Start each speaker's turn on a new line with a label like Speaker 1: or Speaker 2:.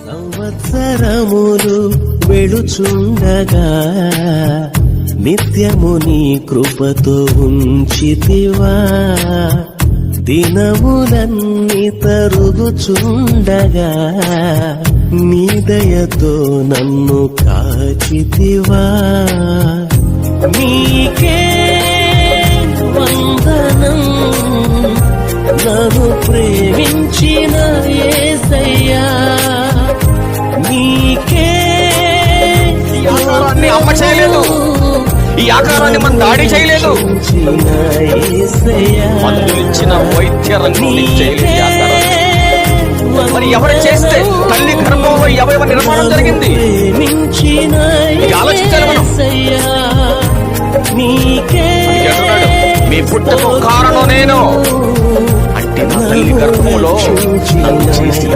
Speaker 1: సంవత్సరములు వెళుచుండగా నిత్యము నీ కృపతో ఉంచితివా, దినములన్నీ తరుగుచుండగా నీ దయతో నన్ను కాచితివా. నీకే వందనం నన్ను ప్రేమించిన యేసయ్యా, నీకే.
Speaker 2: ఈ ఆకారాన్ని అమ్మ చేయలేదు, ఈ ఆకారాన్ని మన దాడి చేయలేదు, మందులు ఇచ్చిన వైద్య రంగం చేయలేదు ఈ ఆకారాన్ని. మరి ఎవరు చేస్తే తల్లి గర్భంలో అవయవ నిర్మాణం జరిగింది? ఆలోచించాలి మనం. మీ పుట్టుకు కారణం నేను అంటే నా తల్లి గర్భంలో నన్ను చేసి